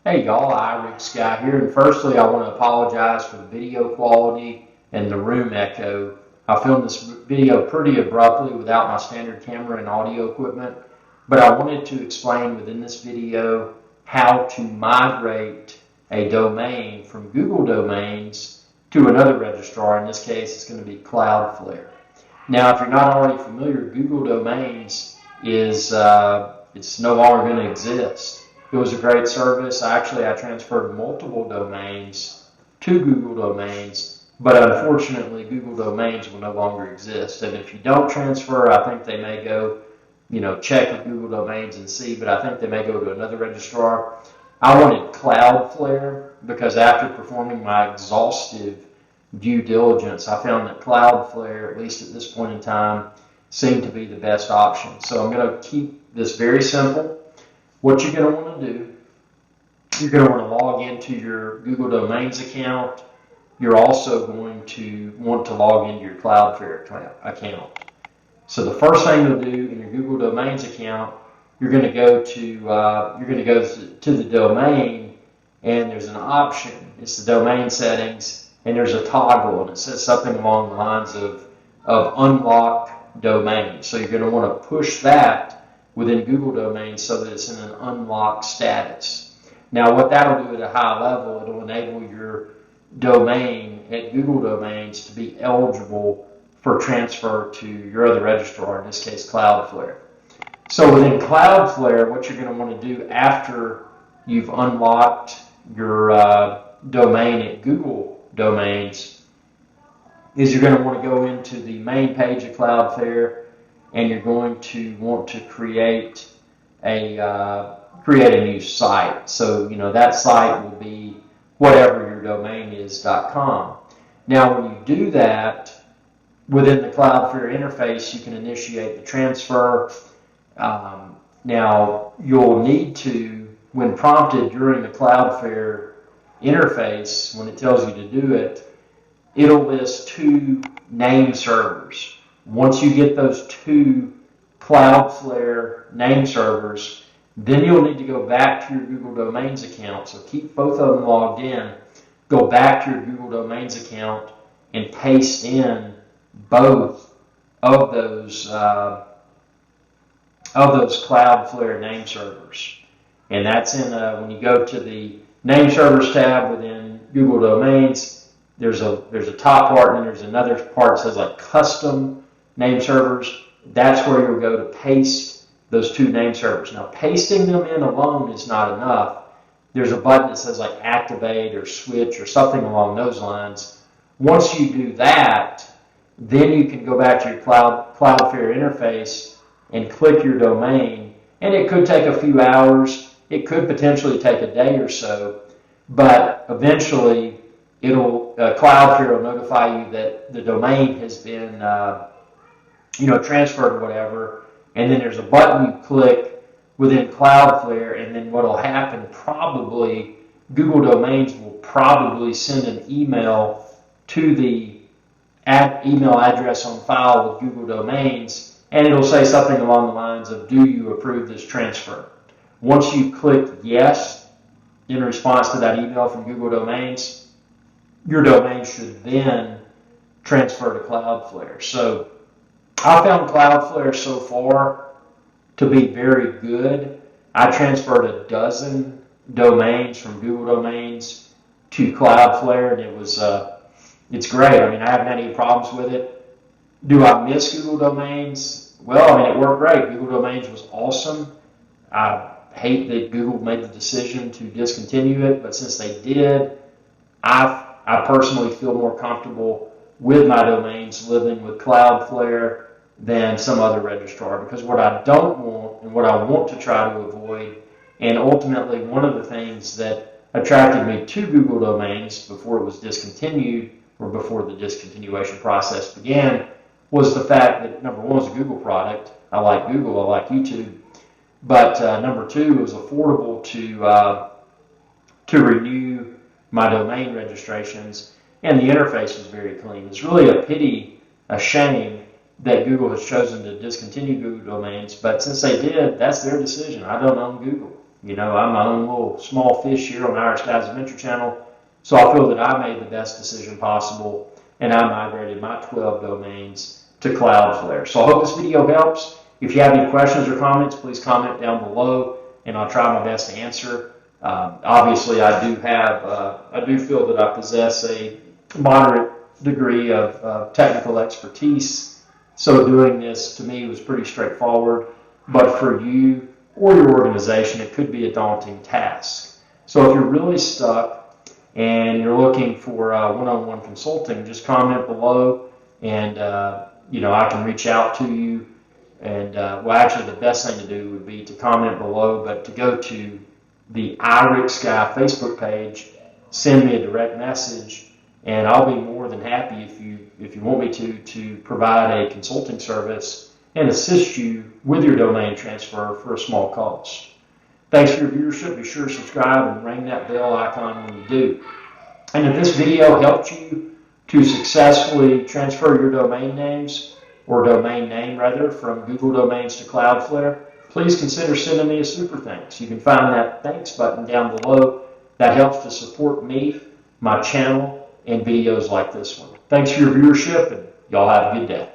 Hey y'all, iRig Guy here, and firstly I want to apologize for the video quality and the room echo. I filmed this video pretty abruptly without my standard camera and audio equipment, but I wanted to explain within this video how to migrate a domain from Google Domains to another registrar. In this case, it's going to be Cloudflare. Now, if you're not already familiar, Google Domains is it's no longer going to exist. It was a great service. I transferred multiple domains to Google Domains, but unfortunately, Google Domains will no longer exist. And if you don't transfer, I think they may go, check with Google Domains and see, but I think they may go to another registrar. I wanted Cloudflare because after performing my exhaustive due diligence, I found that Cloudflare, at least at this point in time, seemed to be the best option. So I'm going to keep this very simple. What you're going to want to do, you're going to want to log into your Google Domains account. You're also going to want to log into your Cloudflare account. So the first thing you'll do in your Google Domains account, you're going to go to the domain, and there's an option. It's the domain settings, and there's a toggle, and it says something along the lines of unlock domain. So you're going to want to push that within Google Domains so that it's in an unlocked status. Now what that'll do at a high level, it'll enable your domain at Google Domains to be eligible for transfer to your other registrar, in this case Cloudflare. So within Cloudflare, what you're going to want to do after you've unlocked your domain at Google Domains is you're going to want to go into the main page of Cloudflare, and you're going to want to create a new site. So that site will be whatever your domain is .com. Now when you do that within the Cloudflare interface, you can initiate the transfer. Now you'll need to, when prompted during the Cloudflare interface, when it tells you to do it, it'll list two name servers. Once you get those two Cloudflare name servers, then you'll need to go back to your Google Domains account. So keep both of them logged in. Go back to your Google Domains account and paste in both of those Cloudflare name servers. And that's in when you go to the name servers tab within Google Domains. There's a top part, and then there's another part that says like custom name servers. That's where you'll go to paste those two name servers. Now, pasting them in alone is not enough. There's a button that says like activate or switch or something along those lines. Once you do that, then you can go back to your Cloudflare interface and click your domain. And it could take a few hours. It could potentially take a day or so. But eventually, Cloudflare will notify you that the domain has been transferred or whatever, and then there's a button you click within Cloudflare, and then what will happen, probably Google Domains will probably send an email to the email address on file with Google Domains, and it'll say something along the lines of, do you approve this transfer? Once you click yes in response to that email from Google Domains, your domain should then transfer to Cloudflare. So I found Cloudflare so far to be very good. I transferred a dozen domains from Google Domains to Cloudflare, and it's great. I mean, I haven't had any problems with it. Do I miss Google Domains? Well, it worked great. Google Domains was awesome. I hate that Google made the decision to discontinue it, but since they did, I personally feel more comfortable with my domains living with Cloudflare than some other registrar, because what I don't want and what I want to try to avoid, and ultimately one of the things that attracted me to Google Domains before it was discontinued or before the discontinuation process began, was the fact that number one, it's a Google product. I like Google, I like YouTube, but number two, it was affordable to renew my domain registrations, and the interface was very clean. It's really a shame that Google has chosen to discontinue Google Domains, but since they did, that's their decision. I don't own Google. You know, I'm my own little small fish here on Irish Guys Adventure Channel, so I feel that I made the best decision possible, and I migrated my 12 domains to Cloudflare. So I hope this video helps. If you have any questions or comments, please comment down below, and I'll try my best to answer. Obviously, I do feel that I possess a moderate degree of technical expertise, so doing this to me was pretty straightforward, but for you or your organization, it could be a daunting task. So if you're really stuck and you're looking for one-on-one consulting, just comment below, and you know, I can reach out to you. And well, actually, the best thing to do would be to comment below, but to go to the iRichSky Facebook page, send me a direct message, and I'll be more than happy if you want me to provide a consulting service and assist you with your domain transfer for a small cost. Thanks for your viewership. Be sure to subscribe and ring that bell icon when you do. And if this video helped you to successfully transfer your domain names, or domain name rather, from Google Domains to Cloudflare, please consider sending me a super thanks. You can find that thanks button down below. That helps to support me, my channel, and videos like this one. Thanks for your viewership, and y'all have a good day.